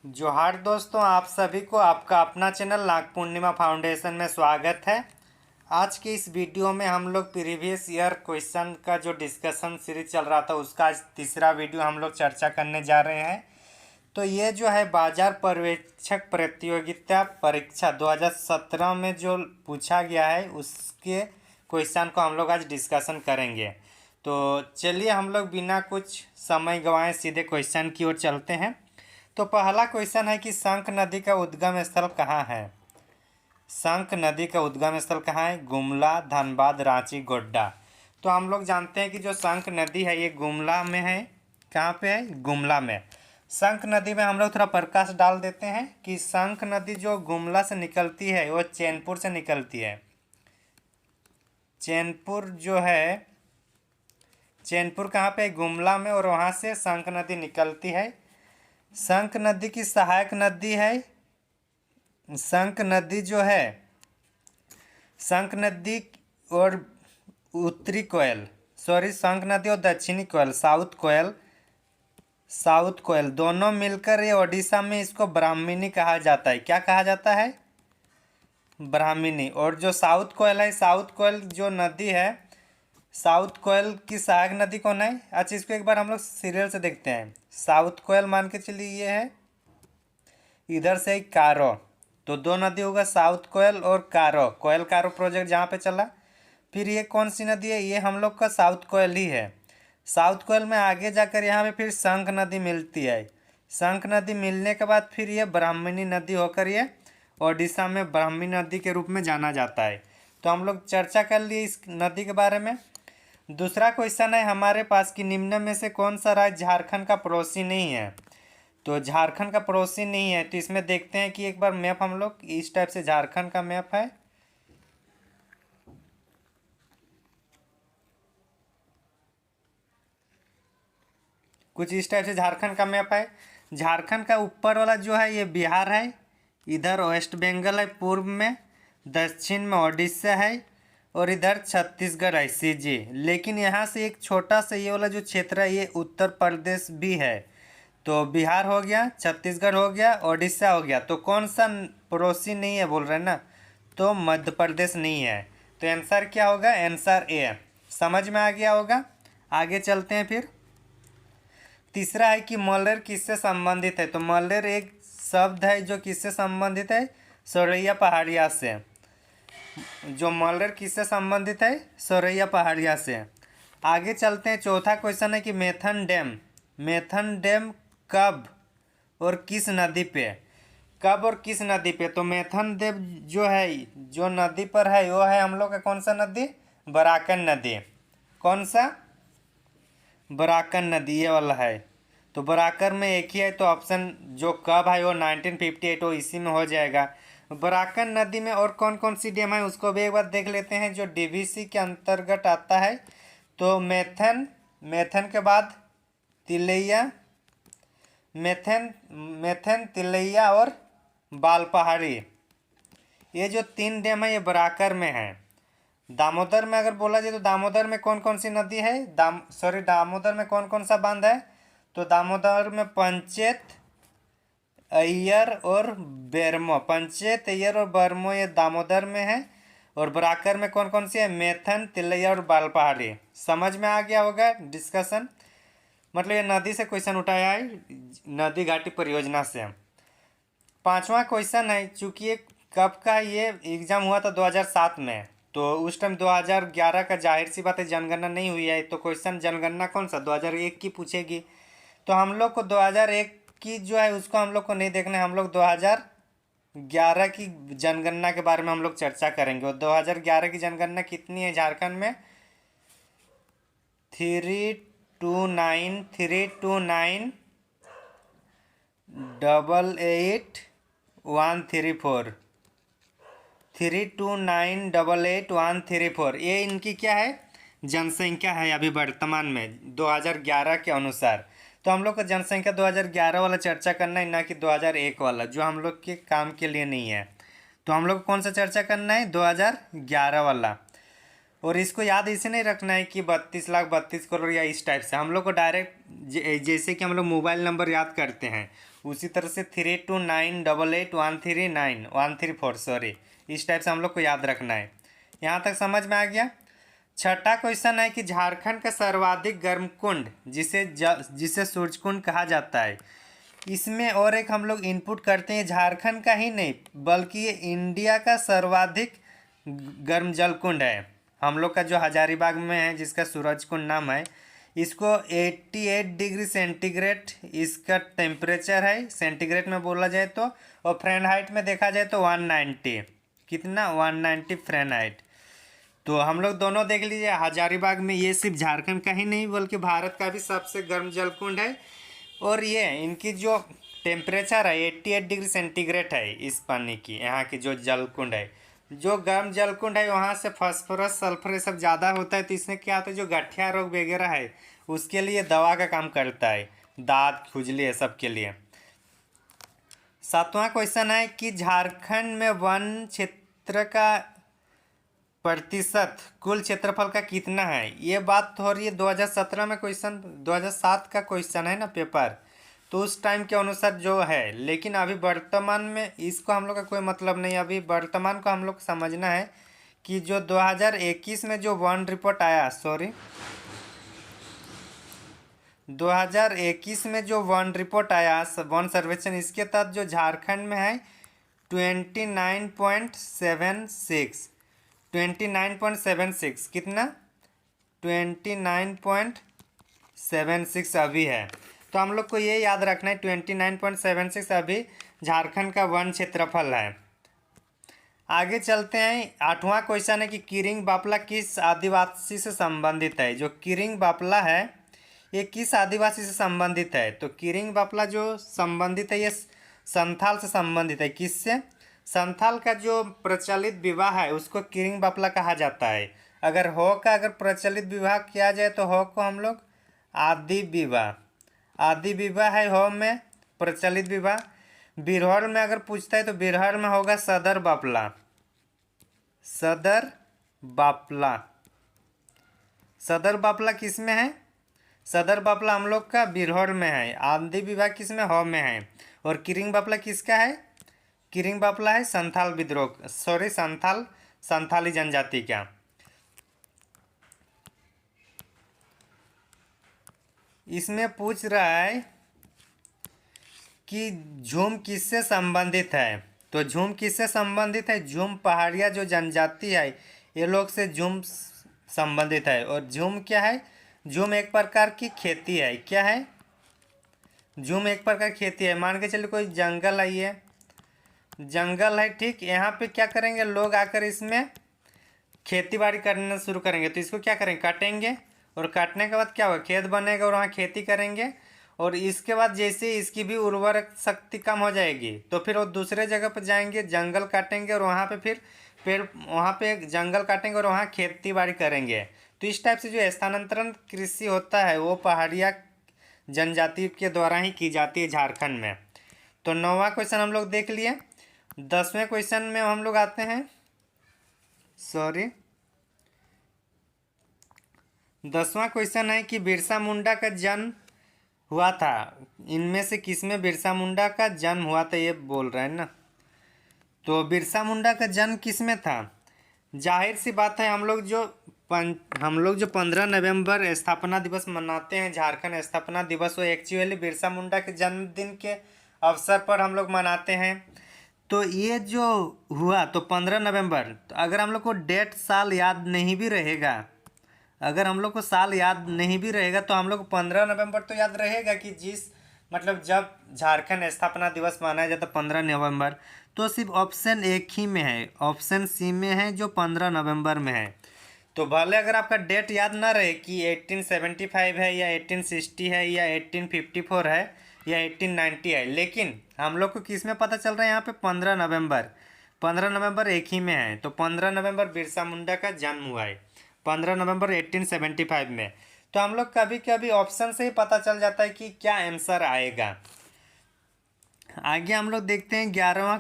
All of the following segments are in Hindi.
जोहार दोस्तों, आप सभी को आपका अपना चैनल नाग पूर्णिमा फाउंडेशन में स्वागत है। आज की इस वीडियो में हम लोग प्रीवियस ईयर क्वेश्चन का जो डिस्कशन सीरीज चल रहा था उसका आज तीसरा वीडियो हम लोग चर्चा करने जा रहे हैं। तो ये जो है बाजार पर्यवेक्षक प्रतियोगिता परीक्षा 2017 में जो पूछा गया है उसके क्वेश्चन को हम लोग आज डिस्कशन करेंगे। तो चलिए हम लोग बिना कुछ समय गंवाए सीधे क्वेश्चन की ओर चलते हैं। तो पहला क्वेश्चन है कि शंख नदी का उद्गम स्थल कहाँ है। शंख नदी का उद्गम स्थल कहाँ है? गुमला, धनबाद, रांची, गोड्डा। तो हम लोग जानते हैं कि जो शंख नदी है ये गुमला में है। कहाँ पे है? गुमला में। शंख नदी में हम लोग थोड़ा प्रकाश डाल देते हैं कि शंख नदी जो गुमला से निकलती है वो चैनपुर से निकलती है। चैनपुर जो है, चैनपुर कहाँ पे? गुमला में। और वहाँ से शंख नदी निकलती है। शंख नदी की सहायक नदी है। शंख नदी जो है, शंख नदी और उत्तरी कोयल, शंख नदी और दक्षिणी कोयल, साउथ कोयल दोनों मिलकर ये ओडिशा में इसको ब्राह्मणी कहा जाता है। क्या कहा जाता है? ब्राह्मणी। और जो साउथ कोयल है, साउथ कोयल जो नदी है, साउथ कोयल की सहायक नदी कौन है? अच्छा, इसको एक बार हम लोग सीरियल से देखते हैं। साउथ कोयल मान के चलिए ये है, इधर से कारो, तो दो नदी होगा साउथ कोयल और कारो। कोयल कारो प्रोजेक्ट जहाँ पे चला। फिर ये कौन सी नदी है? ये हम लोग का साउथ कोयल ही है। साउथ कोयल में आगे जाकर यहाँ पे फिर शंख नदी मिलती है। शंख नदी मिलने के बाद फिर ये ब्राह्मणी नदी होकर ये ओडिशा में ब्राह्मणी नदी के रूप में जाना जाता है। तो हम लोग चर्चा कर लिए इस नदी के बारे में। दूसरा क्वेश्चन है हमारे पास कि निम्न में से कौन सा राज्य झारखंड का पड़ोसी नहीं है। तो झारखंड का पड़ोसी नहीं है, तो इसमें देखते हैं कि एक बार मैप हम लोग इस टाइप से झारखंड का मैप है। कुछ इस टाइप से झारखंड का मैप है। झारखंड का ऊपर वाला जो है ये बिहार है, इधर वेस्ट बंगाल है पूर्व में, दक्षिण में उड़ीसा है और इधर छत्तीसगढ़ है सीजी। लेकिन यहाँ से एक छोटा सा ये वाला जो क्षेत्र है ये उत्तर प्रदेश भी है। तो बिहार हो गया, छत्तीसगढ़ हो गया, उड़ीसा हो गया। तो कौन सा पड़ोसी नहीं है बोल रहे हैं ना? तो मध्य प्रदेश नहीं है। तो आंसर क्या होगा? Answer A. समझ में आ गया होगा। आगे चलते हैं फिर। तीसरा है कि मल्लेर किससे संबंधित है। तो मल्लेर एक शब्द है जो किससे संबंधित है? सोरैया पहाड़िया से। जो मल्लेर किससे संबंधित है? सोरैया पहाड़िया से। आगे चलते हैं। चौथा क्वेश्चन है कि मेथन डैम कब और किस नदी पे? कब और किस नदी पे? तो मेथन डैम जो है, जो नदी पर है वो है हम लोग का कौन सा नदी? बराकन नदी। कौन सा? बराकन नदी, ये वाला है। तो बराकर में एक ही है, तो ऑप्शन जो कब है वो 1958 वो इसी में हो जाएगा। बराकन नदी में और कौन कौन सी डैम है उसको भी एक बार देख लेते हैं जो डीवीसी के अंतर्गत आता है। तो मेथन के बाद तिलैया, मेथन तिलैया और बाल पहाड़ी, ये जो तीन डैम है ये बराकर में है। दामोदर में अगर बोला जाए तो दामोदर में कौन कौन सी नदी है? दामोदर में कौन कौन सा बांध है? तो दामोदर में पंचेत, अय्यर और बेरमो। पंचेत, अय्यर और बेरमो ये दामोदर में है। और बराकर में कौन कौन सी है? मेथन, तिलैया और बाल पहाड़ी। समझ में आ गया होगा डिस्कशन। मतलब ये नदी से क्वेश्चन उठाया है, नदी घाटी परियोजना से। पांचवा क्वेश्चन है, चूंकि ये कब का ये एग्जाम हुआ था 2007 में, तो उस टाइम 2011 का जाहिर सी बात है जनगणना नहीं हुई है। तो क्वेश्चन जनगणना कौन सा 2001 की पूछेगी। तो हम लोग को 2001 की जो है उसको हम लोग को नहीं देखना है। हम लोग 2011 की जनगणना के बारे में हम लोग चर्चा करेंगे। और 2011 की जनगणना कितनी है झारखंड में? 329,88134। 329,88134 ये इनकी क्या है? जनसंख्या है अभी वर्तमान में 2011 के अनुसार। तो हम लोग को जनसंख्या 2011 वाला चर्चा करना है, ना कि 2001 वाला, जो हम लोग के काम के लिए नहीं है। तो हम लोग को कौन सा चर्चा करना है? 2011 वाला। और इसको याद इसे नहीं रखना है कि 32,32,00,000 या इस टाइप से। हम लोग को डायरेक्ट जैसे कि हम लोग मोबाइल नंबर याद करते हैं उसी तरह से 32988139 सॉरी, इस टाइप से हम लोग को याद रखना है। यहाँ तक समझ में आ गया। छठा क्वेश्चन है कि झारखंड का सर्वाधिक गर्म कुंड जिसे सूरजकुंड कहा जाता है। इसमें और एक हम लोग इनपुट करते हैं, झारखंड का ही नहीं बल्कि ये इंडिया का सर्वाधिक गर्म जल कुंड है। हम लोग का जो हजारीबाग में है जिसका सूरजकुंड नाम है, इसको 88 डिग्री सेंटीग्रेड इसका टेम्परेचर है, सेंटीग्रेड में बोला जाए तो, और फ़ारेनहाइट में देखा जाए तो 190, कितना 190 फ़ारेनहाइट। तो हम लोग दोनों देख लीजिए, हजारीबाग में ये सिर्फ झारखंड का ही नहीं बल्कि भारत का भी सबसे गर्म जलकुंड है। और ये इनकी जो टेम्परेचर है 88 डिग्री सेंटीग्रेड है इस पानी की, यहाँ की जो जलकुंड है। जो गर्म जलकुंड है वहाँ से फास्फोरस सल्फर ये सब ज़्यादा होता है, तो इसमें क्या होता है, जो गठिया रोग वगैरह है उसके लिए दवा का काम करता है, दांत खुजली है सब के लिए। सातवां क्वेश्चन है कि झारखंड में वन क्षेत्र का प्रतिशत कुल क्षेत्रफल का कितना है। ये बात हो रही है 2017 में क्वेश्चन, 2007 का क्वेश्चन है ना पेपर, तो उस टाइम के अनुसार जो है। लेकिन अभी वर्तमान में इसको हम लोग का कोई मतलब नहीं, अभी वर्तमान को हम लोग समझना है कि जो 2021 में जो वन रिपोर्ट आया, 2021 में जो वन रिपोर्ट आया, वन सर्वेक्षण, इसके तहत जो झारखंड में है 29.76 कितना 29.76 अभी है। तो हम लोग को ये याद रखना है 29.76 अभी झारखंड का वन क्षेत्रफल है। आगे चलते हैं। आठवां क्वेश्चन है कि किरिंग बापला किस आदिवासी से संबंधित है। जो किरिंग बापला है ये किस आदिवासी से संबंधित है। तो किरिंग बापला जो संबंधित है ये संथाल से संबंधित है। किससे? संथाल का जो प्रचलित विवाह है उसको किरिंग बापला कहा जाता है। अगर हो का अगर प्रचलित विवाह किया जाए तो हो को हम लोग आदि विवाह है हो में प्रचलित विवाह। बिरहर में अगर पूछता है तो बिरहर में होगा सदर बापला। सदर बापला किस में है? सदर बापला हम लोग का बिरहर में है। आदि विवाह किस में? हो में है। और किरिंग बापला किसका है? किरिंग बापला है संथाल विद्रोह, संथाली जनजाति का। इसमें पूछ रहा है कि झूम किससे संबंधित है। तो झूम किससे संबंधित है? झूम पहाड़िया जो जनजाति है ये लोग से झूम संबंधित है। और झूम क्या है? झूम एक प्रकार की खेती है। क्या है? झूम एक प्रकार की खेती है। मान के चलिए कोई जंगल है, ये जंगल है, ठीक। यहाँ पे क्या करेंगे लोग आकर इसमें खेती बाड़ी करना शुरू करेंगे। तो इसको क्या करेंगे? काटेंगे, और काटने के बाद क्या होगा? खेत बनेगा और वहाँ खेती करेंगे। और इसके बाद जैसे इसकी भी उर्वरक शक्ति कम हो जाएगी तो फिर वो दूसरे जगह पर जाएंगे, जंगल काटेंगे और वहाँ पे फिर पेड़, वहाँ पे जंगल काटेंगे और वहाँ खेती बाड़ी करेंगे। तो इस टाइप से जो स्थानांतरण कृषि होता है वो पहाड़िया जनजाति के द्वारा ही की जाती है झारखंड में। तो 9वां क्वेश्चन हम लोग देख लिए। 10वें क्वेश्चन में हम लोग आते हैं। 10वां क्वेश्चन है कि बिरसा मुंडा का जन्म हुआ था। इनमें से किसमें बिरसा मुंडा का जन्म हुआ था ये बोल रहे हैं ना। तो बिरसा मुंडा का जन्म किसमें था? जाहिर सी बात है हम लोग जो 15 नवंबर स्थापना दिवस मनाते हैं, झारखंड स्थापना दिवस, वो एक्चुअली बिरसा मुंडा के जन्मदिन के अवसर पर हम लोग मनाते हैं। तो ये जो हुआ तो 15 नवंबर। तो अगर हम लोग को डेट साल याद नहीं भी रहेगा, अगर हम लोग को साल याद नहीं भी रहेगा तो हम लोग को 15 नवंबर तो याद रहेगा कि मतलब जब झारखंड स्थापना दिवस मनाया जाता 15 नवंबर। तो सिर्फ ऑप्शन एक ही में है, ऑप्शन सी में है जो 15 नवंबर में है। तो भले अगर आपका डेट याद ना रहे कि 1875 है या 1860 है या 1854 है या 1890 है, लेकिन हम लोग को किस में पता चल रहा है यहाँ पे 15 नवंबर एक ही में है। तो 15 नवंबर बिरसा मुंडा का जन्म हुआ है, 15 नवंबर 1875 में। तो हम लोग कभी कभी ऑप्शन से ही पता चल जाता है कि क्या आंसर आएगा। आगे हम लोग देखते हैं 11वां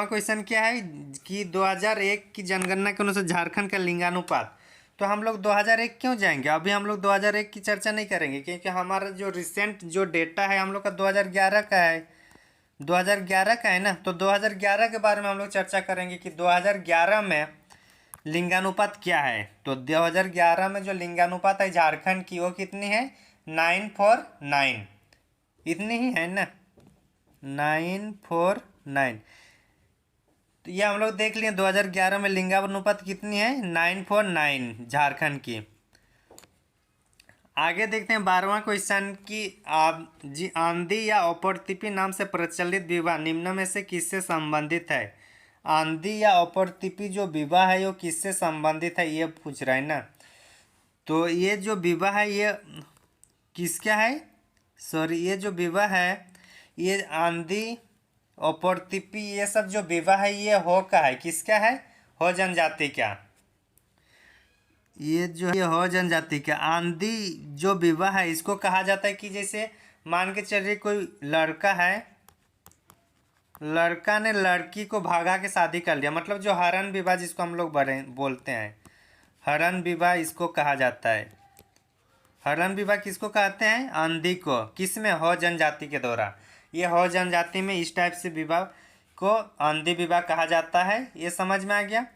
क्वेश्चन क्या है कि 2001 की जनगणना के अनुसार झारखंड का लिंगानुपात। तो हम लोग 2001 क्यों जाएंगे? अभी हम लोग 2001 की चर्चा नहीं करेंगे, क्योंकि हमारा जो रिसेंट जो डेटा है हम लोग का 2011 का है, 2011 का है ना। तो 2011 के बारे में हम लोग चर्चा करेंगे कि 2011 में लिंगानुपात क्या है। तो 2011 में जो लिंगानुपात है झारखंड की, वो कितनी है? 9:9, इतनी ही है ना, 9:9। तो ये हम लोग देख लिए 2011 में लिंगानुपात कितनी है, 9:9 झारखंड की। आगे देखते हैं 12वां क्वेश्चन की आंधी या अपर्तिपी नाम से प्रचलित विवाह निम्न में से किससे संबंधित है? आंधी या अपर्तिपी जो विवाह है वो किससे संबंधित है, ये पूछ रहा है ना। तो ये जो विवाह है ये किसका है? सॉरी, ये जो विवाह है ये आंधी अपर्तिपी ये सब जो विवाह है ये हो का है, किसका है? हो जनजाति का। ये हो जनजाति का आंधी जो विवाह है इसको कहा जाता है कि जैसे मान के चलिए कोई लड़का है, लड़का ने लड़की को भागा के शादी कर लिया, मतलब जो हरण विवाह जिसको हम लोग बोलते हैं, हरण विवाह इसको कहा जाता है। हरण विवाह किसको कहते हैं? आंधी को। किस में? हो जनजाति के द्वारा। ये हो जनजाति में इस टाइप से विवाह को आंधी विवाह कहा जाता है। ये समझ में आ गया।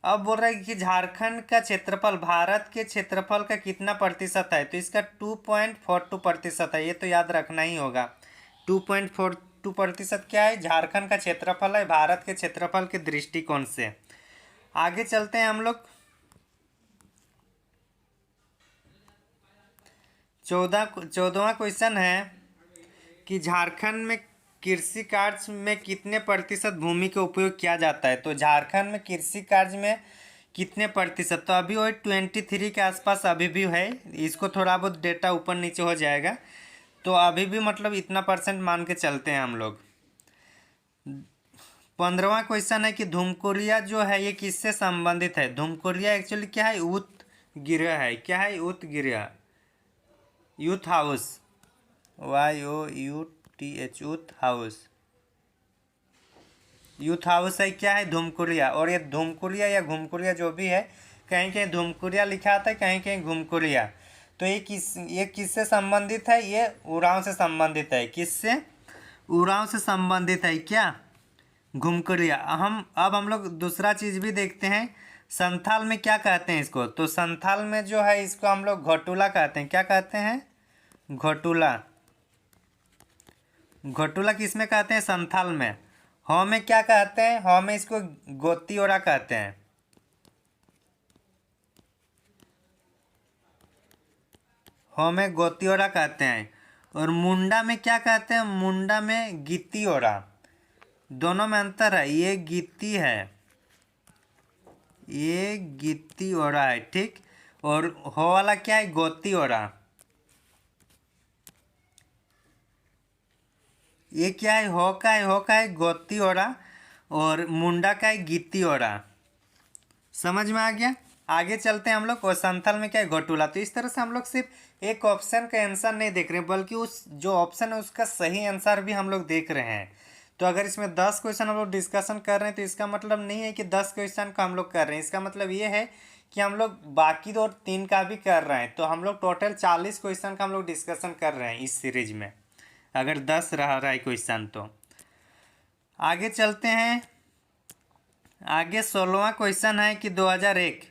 अब बोल रहा है कि झारखंड का क्षेत्रफल भारत के क्षेत्रफल का कितना प्रतिशत है? तो इसका 2.42% है, ये तो याद रखना ही होगा। 2.42% क्या है? झारखंड का क्षेत्रफल है भारत के क्षेत्रफल के दृष्टिकोण से। आगे चलते हैं हम लोग। 14वां क्वेश्चन है कि झारखंड में कृषि कार्य में कितने प्रतिशत भूमि का उपयोग किया जाता है? तो झारखंड में कृषि कार्य में कितने प्रतिशत? तो अभी वही 23 के आसपास अभी भी है, इसको थोड़ा बहुत डेटा ऊपर नीचे हो जाएगा, तो अभी भी मतलब इतना परसेंट मान के चलते हैं हम लोग। 15वां क्वेश्चन है कि धूमकुरिया जो है ये किससे संबंधित है? धूमकुरिया एक्चुअली क्या है? उत्तगृह है। क्या है? उत्तगृह, youth house, YOUTH, youth house. Youth house है क्या है? धूमकुरिया। और ये धूमकुरिया या घुमकुरिया जो भी है, कहीं कहीं धूमकुरिया लिखा आता है, कहीं कहीं घुमकुरिया। तो ये किससे संबंधित है? ये उरांव से संबंधित है। किससे? उरांव से संबंधित है क्या? घुमकुरिया। अब हम लोग दूसरा चीज़ भी देखते हैं। संथाल में क्या कहते हैं इसको? तो संथाल में जो है इसको हम लोग घोटुला कहते हैं। क्या कहते हैं? घोटुला। घोटुला किस में कहते हैं? संथाल में। हो में क्या कहते हैं? हो में इसको गोतियोरा कहते हैं। हो में गोतियोरा कहते हैं। और मुंडा में क्या कहते हैं? मुंडा में गित्तियोरा। दोनों में अंतर है, ये गित्ती है, ये गित्तियोरा है, ठीक। और हो वाला क्या है? गोतियोरा। ये क्या है? हो का है, हो का है गोतियोरा, और मुंडा का है गित्तियोरा। समझ में आ गया। आगे चलते हैं हम लोग। और संथाल में क्या है? घोटुला। तो इस तरह से हम लोग सिर्फ एक ऑप्शन का आंसर नहीं देख रहे हैं, बल्कि उस जो ऑप्शन है उसका सही आंसर भी हम लोग देख रहे हैं। तो अगर इसमें 10 क्वेश्चन हम लोग डिस्कशन कर रहे हैं तो इसका मतलब नहीं है कि 10 क्वेश्चन का हम लोग कर रहे हैं। इसका मतलब ये है कि हम लोग बाकी 2 और 3 का भी कर रहे हैं। तो हम लोग टोटल 40 क्वेश्चन का हम लोग डिस्कशन कर रहे हैं इस सीरीज में, अगर 10 रहा है क्वेश्चन तो। आगे चलते हैं। आगे 16वां क्वेश्चन है कि 2001,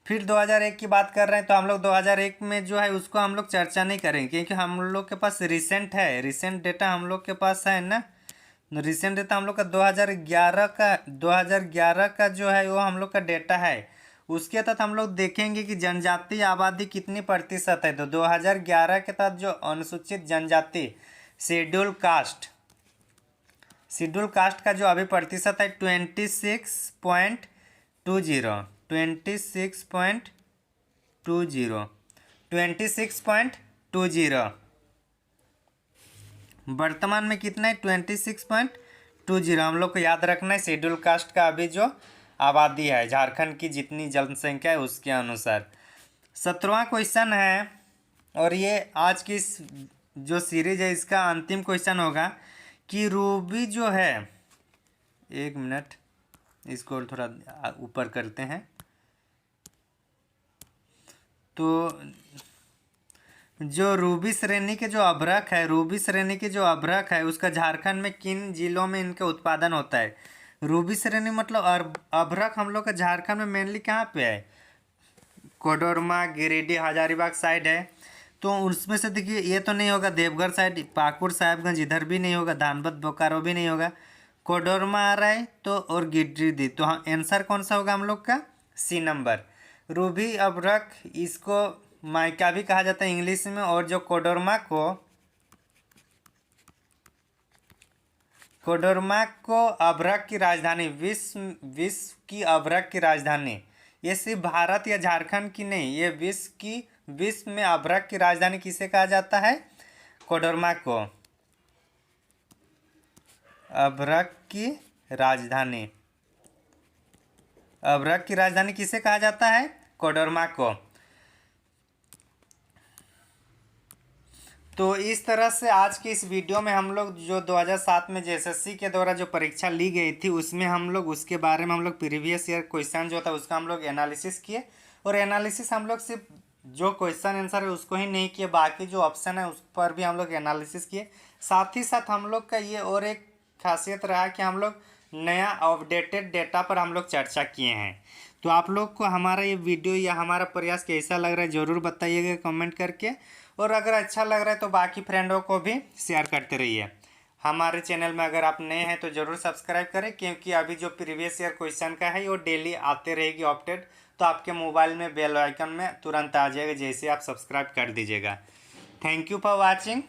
फिर 2001 की बात कर रहे हैं। तो हम लोग 2001 में जो है उसको हम लोग चर्चा नहीं करेंगे, क्योंकि हम लोग के पास रिसेंट है, रिसेंट डेटा हम लोग के पास है ना। रिसेंट डेटा हम लोग का 2011 का जो है वो हम लोग का डेटा है। उसके तहत हम लोग देखेंगे कि जनजातीय आबादी कितनी प्रतिशत है। तो 2011 के तहत जो अनुसूचित जनजाति शेड्यूल कास्ट, शेड्यूल कास्ट का जो अभी प्रतिशत है 26.20, 26.20 वर्तमान में कितना है? 26.20। हम लोग को याद रखना है शेड्यूल कास्ट का अभी जो आबादी है झारखंड की जितनी जनसंख्या है उसके अनुसार। 17वां क्वेश्चन है, और ये आज की इस जो सीरीज है इसका अंतिम क्वेश्चन होगा कि रूबी जो है, 1 मिनट इसको थोड़ा ऊपर करते हैं। तो जो रूबी श्रेणी के जो अभ्रक है, रूबी श्रेणी के जो अभ्रक है उसका झारखंड में किन जिलों में इनका उत्पादन होता है? रूबी श्रेणी मतलब अभ्रक हम लोग का झारखंड में मेनली कहाँ पे है? कोडरमा, गिरिडीह, हजारीबाग साइड है। तो उसमें से देखिए ये तो नहीं होगा, देवघर साइड, पाकुड़, साहिबगंज इधर भी नहीं होगा, धानबाद, बोकारो भी नहीं होगा, कोडरमा आ रहा है तो, और गिरिडीह। तो हाँ, आंसर कौन सा होगा हम लोग का? सी नंबर। रूबी अभ्रक, इसको माइका भी कहा जाता है इंग्लिश में। और जो कोडरमा को अभ्रक की राजधानी, विश्व की अभ्रक की राजधानी, ये सिर्फ भारत या झारखंड की नहीं, ये विश्व में अभ्रक की राजधानी किसे कहा जाता है? कोडरमा को अभ्रक की राजधानी, अभ्रक की राजधानी किसे कहा जाता है? कोडरमा को। तो इस तरह से आज की इस वीडियो में हम लोग जो 2007 में जेएसएससी के द्वारा जो परीक्षा ली गई थी उसमें हम लोग उसके बारे में हम लोग प्रीवियस ईयर क्वेश्चन जो था उसका हम लोग एनालिसिस किए। और एनालिसिस हम लोग सिर्फ जो क्वेश्चन आंसर है उसको ही नहीं किए, बाकी जो ऑप्शन है उस पर भी हम लोग एनालिसिस किए। साथ ही साथ हम लोग का ये और एक खासियत रहा कि हम लोग नया अपडेटेड डेटा पर हम लोग चर्चा किए हैं। तो आप लोग को हमारा ये वीडियो या हमारा प्रयास कैसा लग रहा है ज़रूर बताइएगा कमेंट करके। और अगर अच्छा लग रहा है तो बाकी फ्रेंडों को भी शेयर करते रहिए। हमारे चैनल में अगर आप नए हैं तो ज़रूर सब्सक्राइब करें, क्योंकि अभी जो प्रीवियस ईयर क्वेश्चन का है वो डेली आते रहेगी अपडेट। तो आपके मोबाइल में बेल आइकन में तुरंत आ जाएगा जैसे आप सब्सक्राइब कर दीजिएगा। Thank you for watching.